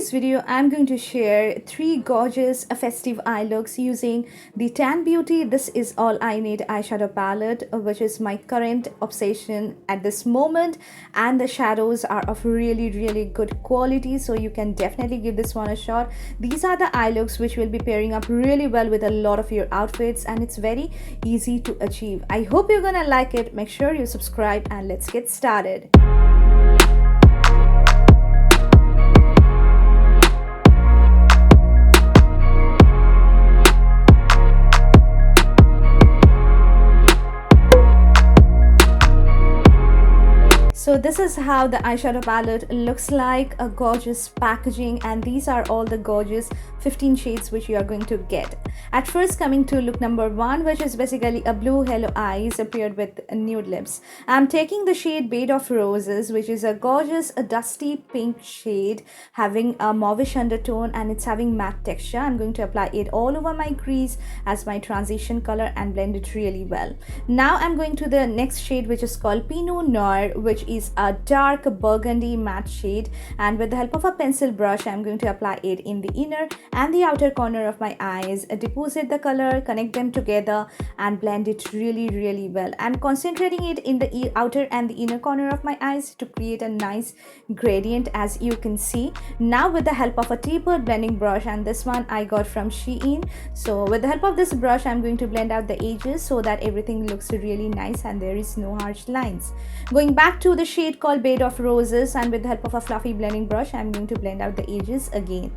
today's video, I'm going to share 3 gorgeous festive eye looks using the TANN BEAUTY This Is All I Need eyeshadow palette, which is my current obsession at this moment, and the shadows are of really good quality, so you can definitely give this one a shot. These are the eye looks which will be pairing up really well with a lot of your outfits, and it's very easy to achieve. I hope you're gonna like it. Make sure you subscribe and let's get started. So this is how the eyeshadow palette looks like, a gorgeous packaging, and these are all the gorgeous 15 shades which you are going to get. At first, coming to look number 1, which is basically a blue halo eyes paired with nude lips. I'm taking the shade Bed of Roses, which is a gorgeous dusty pink shade having a mauvish undertone, and it's having matte texture. I'm going to apply it all over my crease as my transition color and blend it really well. Now I'm going to the next shade, which is called Pinot Noir, which is a dark burgundy matte shade, and with the help of a pencil brush I'm going to apply it in the inner and the outer corner of my eyes, deposit the color, connect them together and blend it really well. I'm concentrating it in the outer and the inner corner of my eyes to create a nice gradient, as you can see. Now with the help of a tapered blending brush, and this one I got from Shein, so with the help of this brush I'm going to blend out the edges so that everything looks really nice and there is no harsh lines. Going back to the shade called Bed of Roses, and with the help of a fluffy blending brush I'm going to blend out the edges again.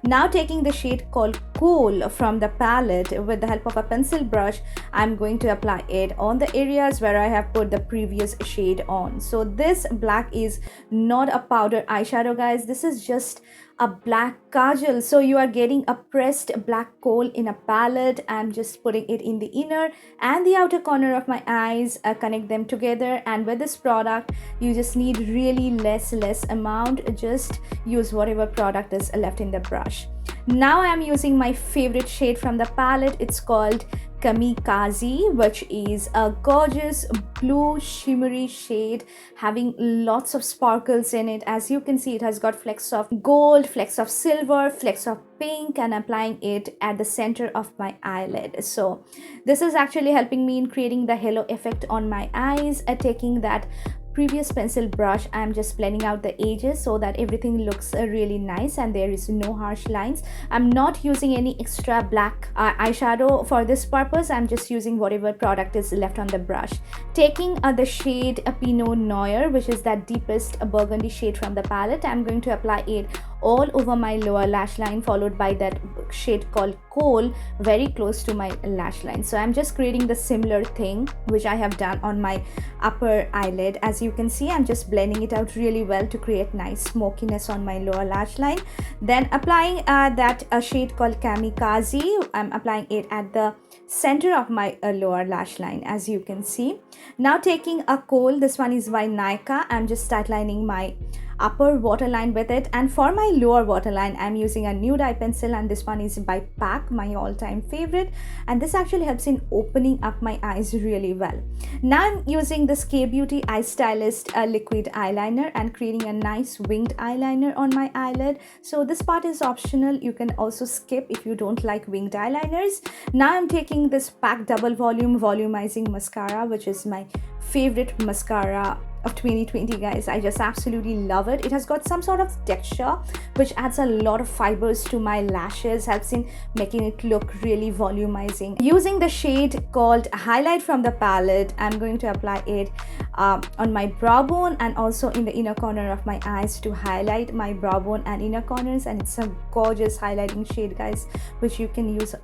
Now taking the shade called Kohl from the palette, with the help of a pencil brush I'm going to apply it on the areas where I have put the previous shade on. So this black is not a powder eyeshadow, guys, this is just a black kajal. So you are getting a pressed black kohl in a palette. I'm just putting it in the inner and the outer corner of my eyes, connect them together, and with this product you just need really less amount. Just use whatever product is left in the brush. Now I'm using my favorite shade from the palette. It's called Kamikaze, which is a gorgeous blue shimmery shade having lots of sparkles in it. As you can see, it has got flecks of gold, flecks of silver, flecks of pink, and applying it at the center of my eyelid. So this is actually helping me in creating the halo effect on my eyes. Taking that previous pencil brush, I'm just blending out the edges so that everything looks really nice and there is no harsh lines. I'm not using any extra black eyeshadow for this purpose. I'm just using whatever product is left on the brush. Taking the shade Pinot Noir, which is that deepest burgundy shade from the palette, I'm going to apply it all over my lower lash line, followed by that shade called Kohl very close to my lash line. So I'm just creating the similar thing which I have done on my upper eyelid. As you can see, I'm just blending it out really well to create nice smokiness on my lower lash line. Then applying that shade called Kamikaze, I'm applying it at the center of my lower lash line, as you can see. Now taking a Kohl, this one is by Nykaa, I'm just outlining my upper waterline with it, and for my lower waterline I'm using a nude eye pencil, and this one is by PAC, my all-time favorite, and this actually helps in opening up my eyes really well. Now I'm using this K-Beauty Eyestylist liquid eyeliner and creating a nice winged eyeliner on my eyelid. So this part is optional, you can also skip if you don't like winged eyeliners. Now I'm taking this PAC Double volumizing mascara, which is my favorite mascara of 2020, guys. I just absolutely love it. It has got some sort of texture which adds a lot of fibers to my lashes, helps in making it look really volumizing. Using the shade called Highlight from the palette, I'm going to apply it on my brow bone and also in the inner corner of my eyes to highlight my brow bone and inner corners, and it's a gorgeous highlighting shade, guys, which you can use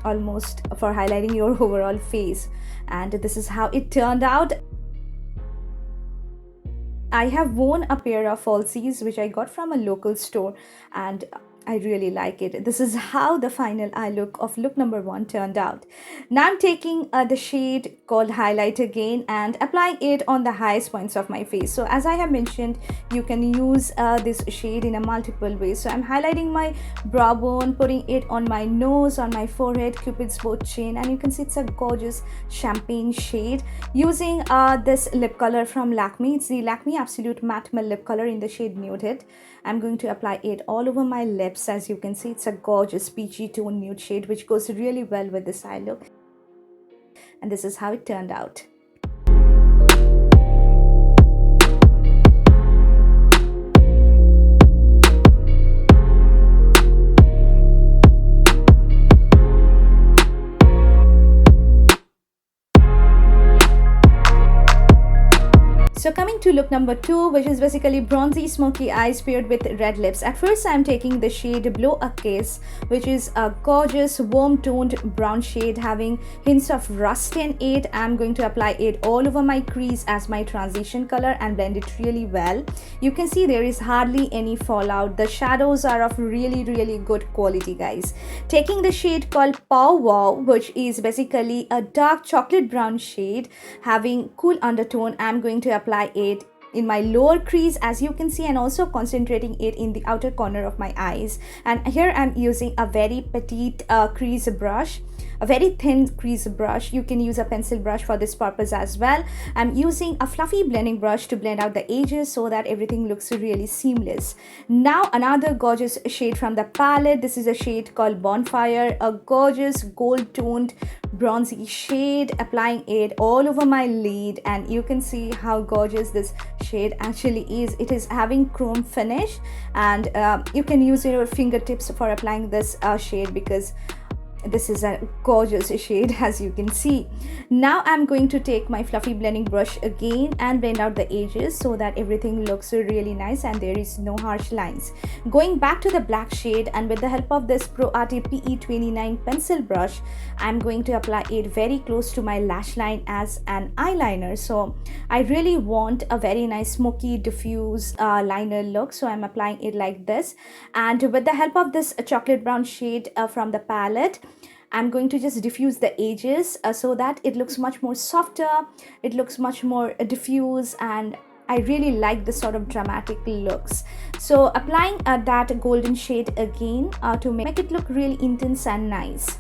almost for highlighting your overall face. And this is how it turned out. I have worn a pair of falsies which I got from a local store, and I really like it. This is how the final eye look of look number 1 turned out. Now I'm taking the shade called Highlight again and applying it on the highest points of my face. So as I have mentioned, you can use this shade in a multiple ways. So I'm highlighting my brow bone, putting it on my nose, on my forehead, Cupid's bow chin, and you can see it's a gorgeous champagne shade using this lip color from Lakme. It's the Lakme Absolute Matte Lip Color in the shade Nude. I'm going to apply it all over my lips. As you can see, it's a gorgeous peachy tone nude shade which goes really well with this eye look. And this is how it turned out. So coming to look number 2, which is basically bronzy smoky eyes paired with red lips. At first I'm taking the shade Blow a Kiss, which is a gorgeous warm toned brown shade having hints of rust in it. I'm going to apply it all over my crease as my transition color and blend it really well. You can see there is hardly any fallout. The shadows are of really good quality, guys. Taking the shade called Pow Wow, which is basically a dark chocolate brown shade having cool undertone, I'm going to apply it in my lower crease, as you can see, and also concentrating it in the outer corner of my eyes. And here I'm using a very petite crease brush, a very thin crease brush. You can use a pencil brush for this purpose as well. I'm using a fluffy blending brush to blend out the edges so that everything looks really seamless. Now another gorgeous shade from the palette. This is a shade called Bonfire, a gorgeous gold toned bronzy shade, applying it all over my lid, and you can see how gorgeous this shade actually is. It is having chrome finish, and you can use your fingertips for applying this shade because this is a gorgeous shade, as you can see. Now I'm going to take my fluffy blending brush again and blend out the edges so that everything looks really nice and there is no harsh lines. Going back to the black shade, and with the help of this Arte PE 29 pencil brush, I'm going to apply it very close to my lash line as an eyeliner. So I really want a very nice smoky diffuse liner look, so I'm applying it like this. And with the help of this chocolate brown shade from the palette, I'm going to just diffuse the edges so that it looks much more softer, it looks much more diffuse, and I really like this sort of dramatic looks. So applying that golden shade again to make it look really intense and nice.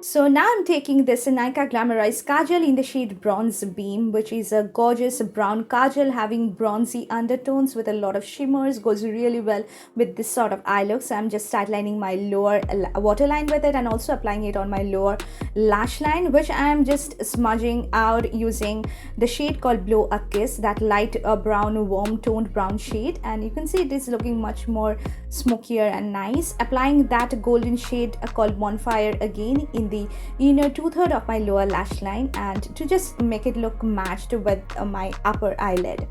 So now I'm taking this Nykaa Glamorized Kajal in the shade Bronze Beam, which is a gorgeous brown kajal having bronzy undertones with a lot of shimmers. Goes really well with this sort of eye look. So I'm just outlining my lower waterline with it and also applying it on my lower lash line, which I am just smudging out using the shade called Blow a Kiss, that light brown warm toned brown shade. And you can see it is looking much more smokier and nice. Applying that golden shade called Bonfire again in the inner 2/3 of my lower lash line, and to just make it look matched with my upper eyelid.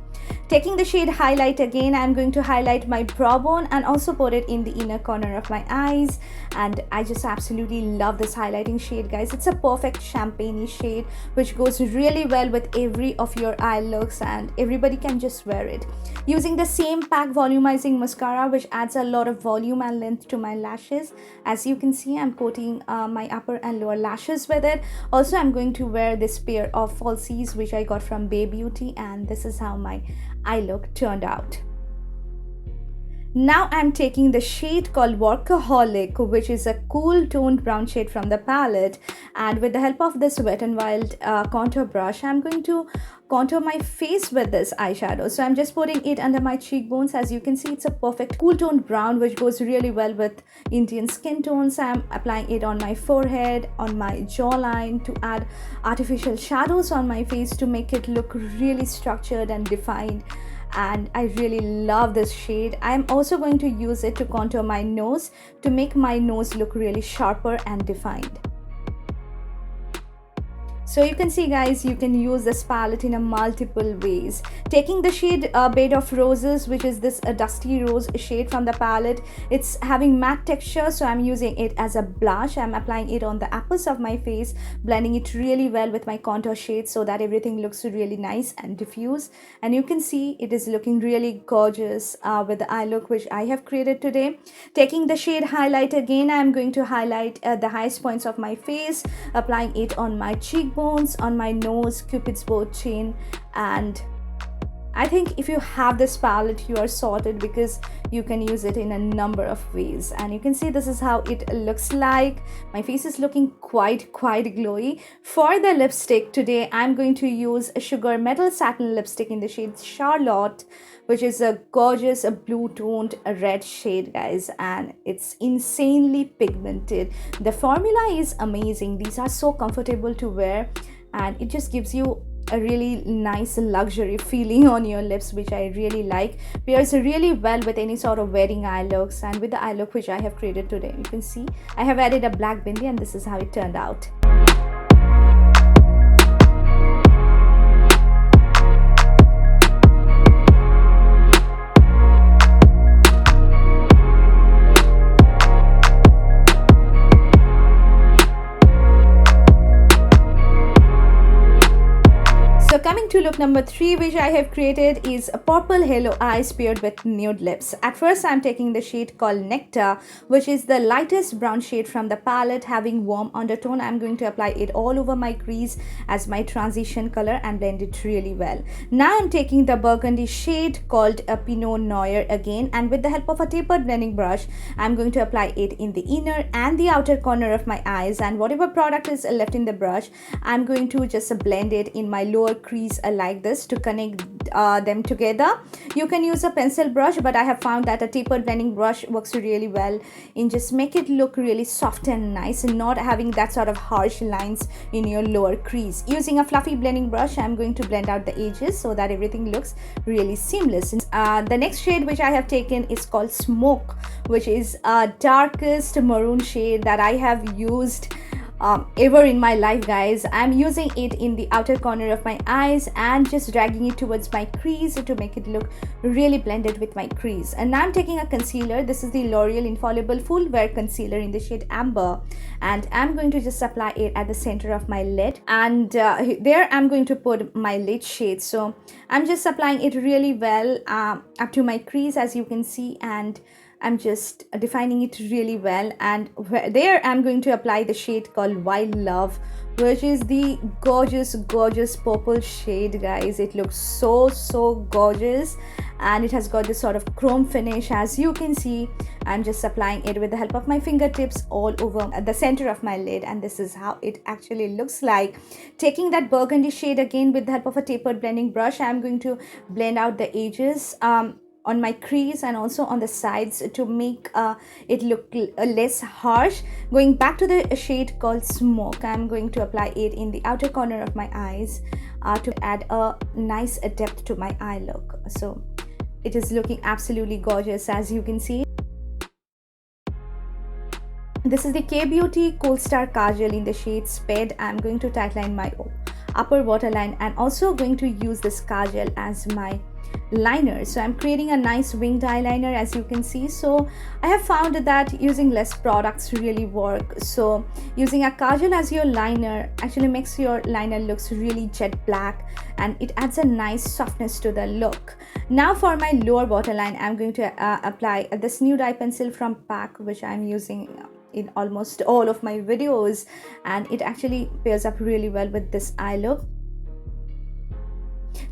Taking the shade Highlight again, I'm going to highlight my brow bone and also put it in the inner corner of my eyes. And I just absolutely love this highlighting shade, guys. It's a perfect champagne shade which goes really well with every of your eye looks, and everybody can just wear it. Using the same PAC volumizing mascara, which adds a lot of volume and length to my lashes. As you can see, I'm coating my upper and lower lashes with it. Also, I'm going to wear this pair of falsies which I got from TANN Beauty, and this is how my eye look turned out. Now I'm taking the shade called Workaholic, which is a cool toned brown shade from the palette, and with the help of this Wet n Wild contour brush, I'm going to contour my face with this eyeshadow. So I'm just putting it under my cheekbones. As you can see, it's a perfect cool toned brown which goes really well with Indian skin tones. I'm applying it on my forehead, on my jawline, to add artificial shadows on my face to make it look really structured and defined. And I really love this shade. I'm also going to use it to contour my nose to make my nose look really sharper and defined. So you can see guys, you can use this palette in a multiple ways. Taking the shade Bed of Roses, which is this dusty rose shade from the palette, it's having matte texture, so I'm using it as a blush. I'm applying it on the apples of my face, blending it really well with my contour shade so that everything looks really nice and diffuse. And you can see it is looking really gorgeous with the eye look which I have created today. Taking the shade Highlight again, I'm going to highlight the highest points of my face, applying it on my cheekbones, on my nose, Cupid's bow, chin, and I think if you have this palette, you are sorted because you can use it in a number of ways. And you can see this is how it looks like. My face is looking quite glowy. For the lipstick today, I'm going to use a Sugar Mettle Satin lipstick in the shade Charlotte, which is a gorgeous blue toned red shade guys, and it's insanely pigmented. The formula is amazing. These are so comfortable to wear and it just gives you a really nice luxury feeling on your lips, which I really like. Pairs really well with any sort of wedding eye looks and with the eye look which I have created today. You can see I have added a black bindi and this is how it turned out. So coming to look number 3 which I have created is a purple halo eyes paired with nude lips. At first I'm taking the shade called Nectar, which is the lightest brown shade from the palette, having warm undertone. I'm going to apply it all over my crease as my transition color and blend it really well. Now I'm taking the burgundy shade called a Pinot Noir again, and with the help of a tapered blending brush I'm going to apply it in the inner and the outer corner of my eyes, and whatever product is left in the brush I'm going to just blend it in my lower crease like this to connect them together. You can use a pencil brush, but I have found that a tapered blending brush works really well in just make it look really soft and nice and not having that sort of harsh lines in your lower crease. Using a fluffy blending brush I'm going to blend out the edges so that everything looks really seamless. The next shade which I have taken is called Smoke, which is a darkest maroon shade that I have used ever in my life guys. I'm using it in the outer corner of my eyes and just dragging it towards my crease to make it look really blended with my crease. And now I'm taking a concealer. This is the L'Oreal Infallible Full Wear Concealer in the shade Amber, and I'm going to just apply it at the center of my lid, and there I'm going to put my lid shade. So I'm just applying it really well up to my crease as you can see, and I'm just defining it really well. And there I'm going to apply the shade called Wild Love, which is the gorgeous purple shade guys. It looks so gorgeous and it has got this sort of chrome finish as you can see. I'm just applying it with the help of my fingertips all over the center of my lid, and this is how it actually looks like. Taking that burgundy shade again with the help of a tapered blending brush, I'm going to blend out the edges on my crease and also on the sides to make it look less harsh. Going back to the shade called Smoke, I'm going to apply it in the outer corner of my eyes to add a nice depth to my eye look. So it is looking absolutely gorgeous as you can see. This is the K Beauty Kohlstar Kajal in the shade Sped. I'm going to tightline my upper waterline and also going to use this kajal as my liner. So I'm creating a nice winged eyeliner as you can see. So I have found that using less products really work. So using a kajal as your liner actually makes your liner looks really jet black and it adds a nice softness to the look. Now for my lower waterline, I'm going to apply this nude eye pencil from PAC, which I'm using in almost all of my videos, and it actually pairs up really well with this eye look.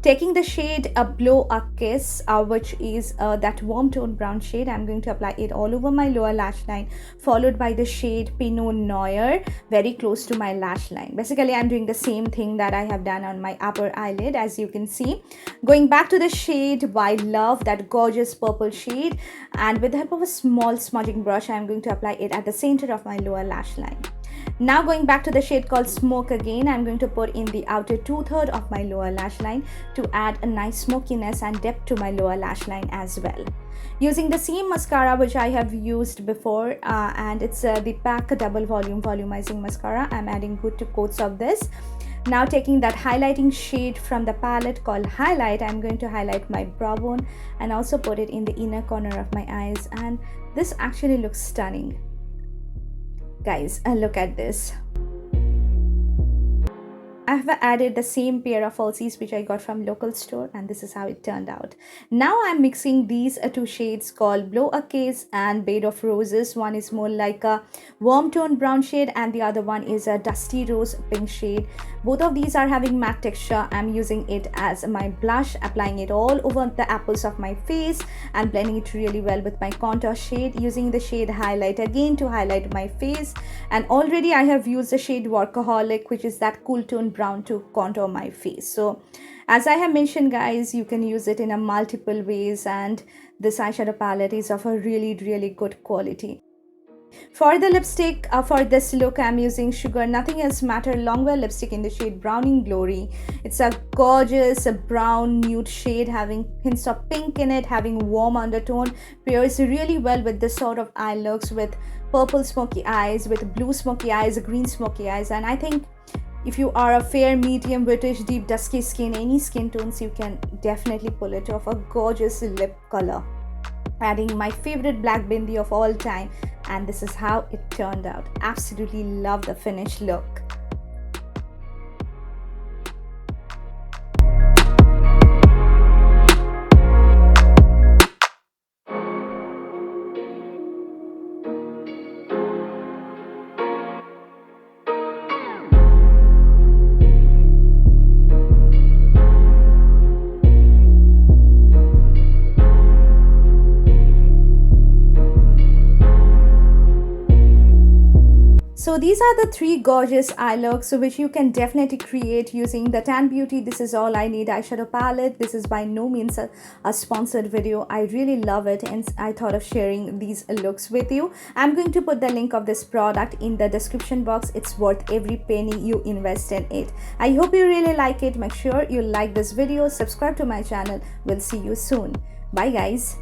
Taking the shade Blow a Kiss, which is that warm tone brown shade, I'm going to apply it all over my lower lash line, followed by the shade Pinot Noir very close to my lash line. Basically I'm doing the same thing that I have done on my upper eyelid as you can see. Going back to the shade Wild Love, that gorgeous purple shade, and with the help of a small smudging brush I'm going to apply it at the center of my lower lash line. Now going back to the shade called Smoke again, I'm going to put in the outer 2/3 of my lower lash line to add a nice smokiness and depth to my lower lash line as well. Using the same mascara which I have used before, and it's the PAC Double Volumizing Mascara. I'm adding good 2 coats of this. Now taking that highlighting shade from the palette called Highlight, I'm going to highlight my brow bone and also put it in the inner corner of my eyes, and this actually looks stunning. Guys, look at this. I have added the same pair of falsies which I got from local store, and this is how it turned out. Now I'm mixing these two shades called Blow a Kiss and Bed of Roses. One is more like a warm tone brown shade and the other one is a dusty rose pink shade. Both of these are having matte texture. I'm using it as my blush, applying it all over the apples of my face and blending it really well with my contour shade, using the shade Highlight again to highlight my face. And already I have used the shade Workaholic, which is that cool tone brown, to contour my face. So as I have mentioned, guys, you can use it in a multiple ways, and this eyeshadow palette is of a really good quality. For the lipstick, for this look, I'm using Sugar Nothing Else Matter Longwear lipstick in the shade Browning Glory. It's a gorgeous brown nude shade having hints of pink in it, having warm undertone, pairs really well with this sort of eye looks, with purple smoky eyes, with blue smoky eyes, green smoky eyes. And I think if you are a fair, medium, British, deep, dusky skin, any skin tones, you can definitely pull it off. A gorgeous lip color. Adding my favorite black bindi of all time, and this is how it turned out. Absolutely love the finished look. So these are the three gorgeous eye looks which you can definitely create using the TANN Beauty This Is All I Need eyeshadow palette. This is by no means a sponsored video. I really love it and I thought of sharing these looks with you. I'm going to put the link of this product in the description box. It's worth every penny you invest in it. I hope you really like it. Make sure you like this video, subscribe to my channel. We'll see you soon. Bye guys.